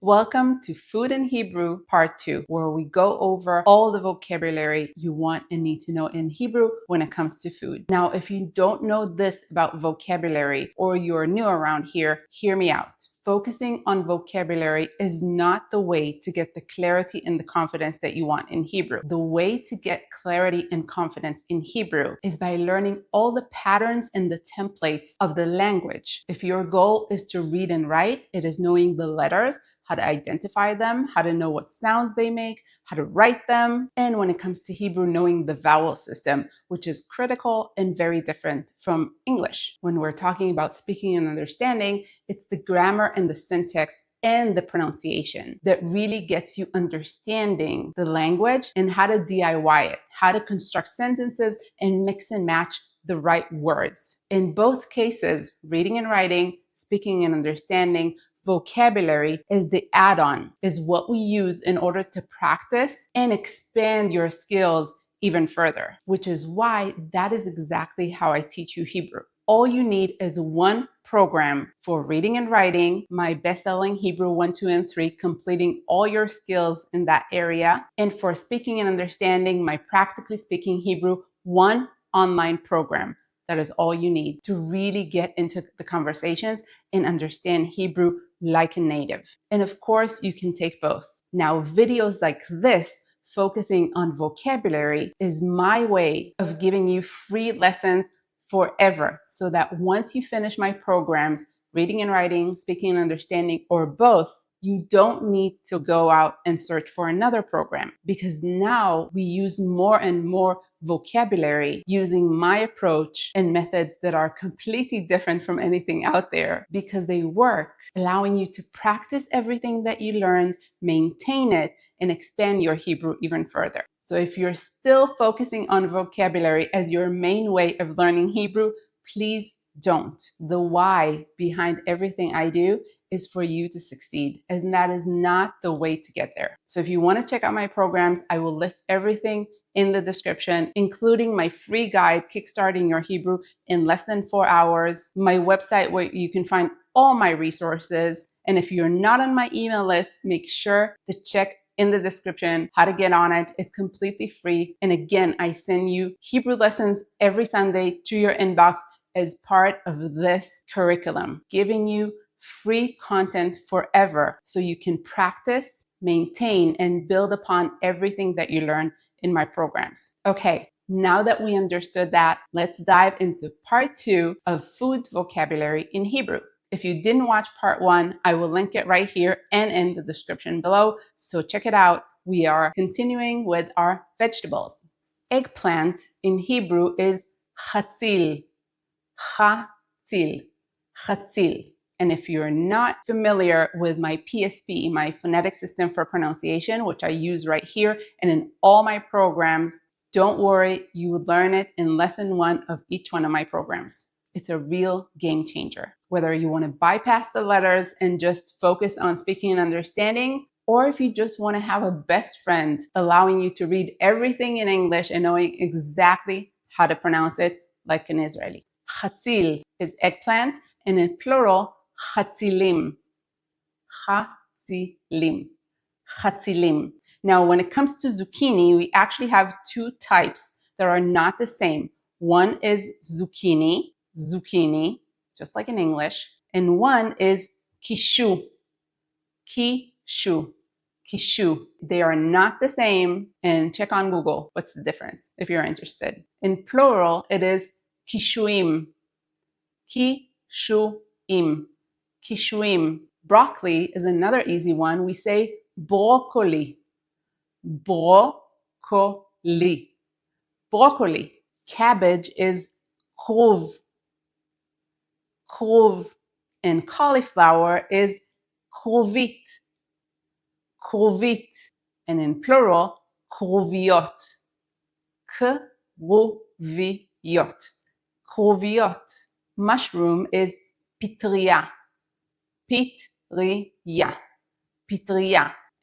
Welcome to Food in Hebrew Part 2, where we go over all the vocabulary you want and need to know in Hebrew when it comes to food. Now, if you don't know this about vocabulary or you're new around here, hear me out. Focusing on vocabulary is not the way to get the clarity and the confidence that you want in Hebrew. The way to get clarity and confidence in Hebrew is by learning all the patterns and the templates of the language. If your goal is to read and write, it is knowing the letters, how to identify them, how to know what sounds they make, how to write them, and when it comes to Hebrew, knowing the vowel system, which is critical and very different from English. When we're talking about speaking and understanding, it's the grammar and the syntax and the pronunciation that really gets you understanding the language and how to DIY it, how to construct sentences and mix and match the right words. In both cases, reading and writing, speaking and understanding, vocabulary is the add-on, is what we use in order to practice and expand your skills even further, which is why that is exactly how I teach you Hebrew. All you need is one program for reading and writing, my best-selling Hebrew 1, 2, and 3, completing all your skills in that area. And for speaking and understanding, my Practically Speaking Hebrew 1 online program. That is all you need to really get into the conversations and understand Hebrew like a native. And of course, you can take both. Now, videos like this, focusing on vocabulary, is my way of giving you free lessons forever, so that once you finish my programs, reading and writing, speaking and understanding, or both, you don't need to go out and search for another program, because now we use more and more vocabulary using my approach and methods that are completely different from anything out there, because they work, allowing you to practice everything that you learned, maintain it, and expand your Hebrew even further. So if you're still focusing on vocabulary as your main way of learning Hebrew, please don't. The why behind everything I do is for you to succeed, and that is not the way to get there. So if you want to check out my programs, I will list everything in the description, including my free guide, Kickstarting Your Hebrew in Less Than 4 Hours, my website where you can find all my resources. And if you're not on my email list, make sure to check in the description how to get on it. It's completely free. And again, I send you Hebrew lessons every Sunday to your inbox as part of this curriculum, giving you free content forever so you can practice, maintain, and build upon everything that you learn in my programs. Okay, now that we understood that, let's dive into part 2 of food vocabulary in Hebrew. If you didn't watch part 1, I will link it right here and in the description below, so check it out. We are continuing with our vegetables. Eggplant in Hebrew is chatzil, chatzil, chatzil. And if you're not familiar with my PSP, my phonetic system for pronunciation, which I use right here and in all my programs, don't worry, you will learn it in lesson 1 of each one of my programs. It's a real game changer. Whether you want to bypass the letters and just focus on speaking and understanding, or if you just want to have a best friend allowing you to read everything in English and knowing exactly how to pronounce it like an Israeli. Chatzil is eggplant, and in plural, chatzilim. Chatzilim. Chatzilim. Now, when it comes to zucchini, we actually have 2 types that are not the same. One is zucchini, just like in English, and one is kishu, kishu. They are not the same, and check on Google what's the difference if you're interested. In plural, it is kishuim, kishuim. Broccoli is another easy one. We say broccoli, broccoli. Cabbage is kruv, and cauliflower is kruvit, and in plural, kruviot, kruviot. Mushroom is pitria,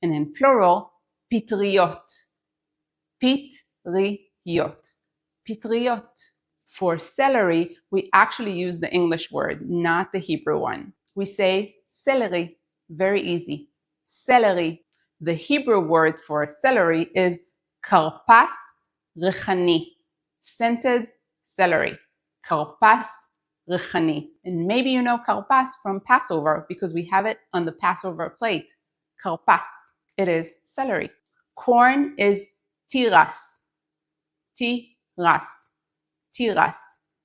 and in plural, pitriot. For celery, we actually use the English word, not the Hebrew one. We say celery, very easy. celery. The Hebrew word for celery is karpas rechani, scented celery. Karpas rechani. And maybe you know karpas from Passover because we have it on the Passover plate. Karpas. It is celery. Corn is tiras. Tiras. Tiras.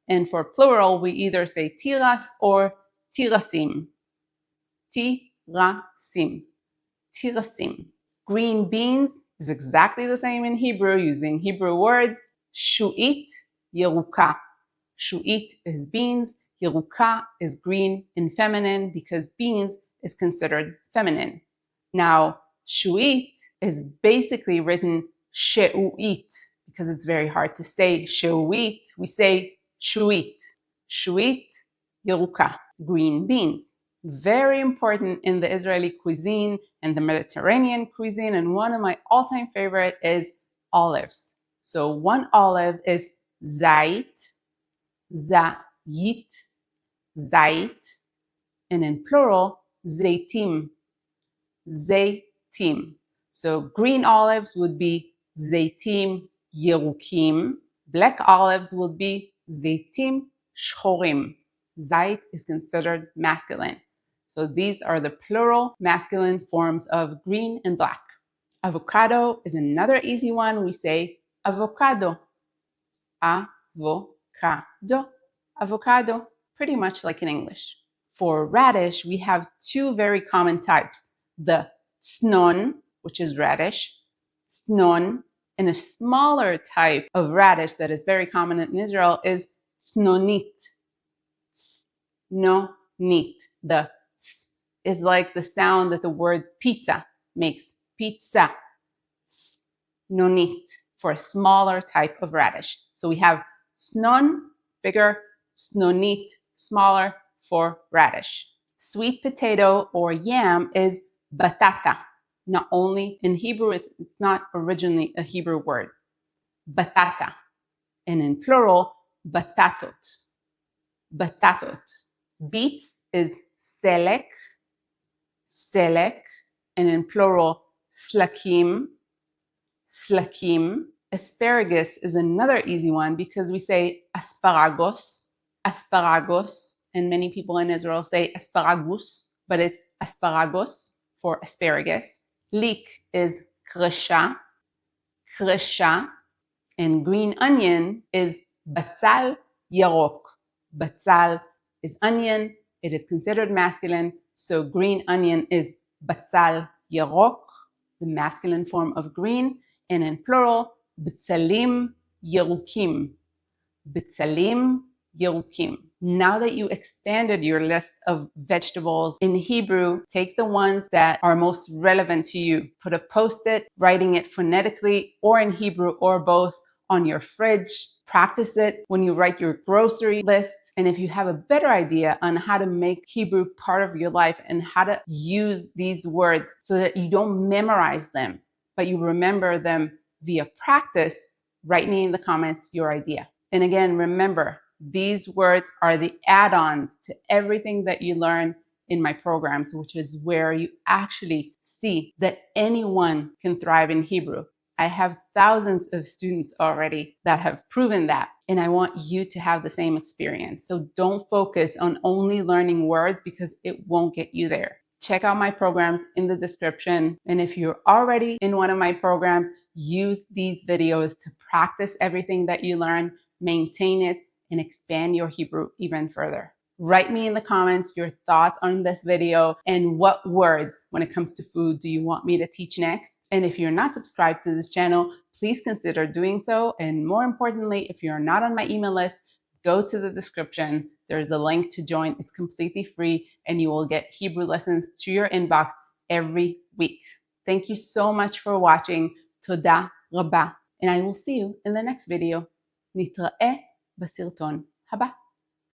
And for plural, we either say tiras or tirasim. Tirasim. Tirasim. Green beans is exactly the same in Hebrew, using Hebrew words. Shu'it, yeruka. Shu'it is beans. Yeruka is green and feminine because beans is considered feminine. Now, shu'it is basically written sheu'it because it's very hard to say sheu'it. We say shu'it. Shu'it, yeruka, green beans. Very important in the Israeli cuisine and the Mediterranean cuisine. And one of my all-time favorite is olives. So one olive is zait, zayit, zait, and in plural, zaitim, zaitim. So green olives would be zaitim yerukim. Black olives would be zaitim shchorim. Zait is considered masculine. So these are the plural masculine forms of green and black. Avocado is another easy one. We say avocado. Avocado. Avocado, pretty much like in English. For radish, we have two very common types. The tsnon, which is radish, tsnon, and a smaller type of radish that is very common in Israel is tsnonit. Tsnonit. The ts is like the sound that the word pizza makes. Pizza. Tsnonit, for a smaller type of radish. So we have tsnon, bigger, tsnonit, smaller, for radish. Sweet potato or yam is batata. Not only in Hebrew, it's not originally a Hebrew word. Batata. And in plural, batatot. Batatot. Beets is selek. Selek. And in plural, slakim. Slakim. Asparagus is another easy one because we say asparagus. Asparagus. And many people in Israel say asparagus, but it's asparagus for asparagus. Leek is kresha, kresha, and green onion is batzal yarok. Batzal is onion. It is considered masculine, so green onion is batzal yarok, the masculine form of green, and in plural, btzalim yerukim. Btzalim yerukim. Now that you expanded your list of vegetables in Hebrew, take the ones that are most relevant to you. Put a post-it, writing it phonetically or in Hebrew or both on your fridge. Practice it when you write your grocery list. And if you have a better idea on how to make Hebrew part of your life and how to use these words so that you don't memorize them, but you remember them via practice, write me in the comments your idea. And again, remember, these words are the add-ons to everything that you learn in my programs, which is where you actually see that anyone can thrive in Hebrew. I have thousands of students already that have proven that, and I want you to have the same experience. So don't focus on only learning words because it won't get you there. Check out my programs in the description. And if you're already in one of my programs, use these videos to practice everything that you learn, maintain it, and expand your Hebrew even further. Write me in the comments your thoughts on this video and what words, when it comes to food, do you want me to teach next? And if you're not subscribed to this channel, please consider doing so. And more importantly, if you're not on my email list, go to the description. There's a link to join. It's completely free, and you will get Hebrew lessons to your inbox every week. Thank you so much for watching. Toda rabba. And I will see you in the next video. נתראה בסרטון הבא.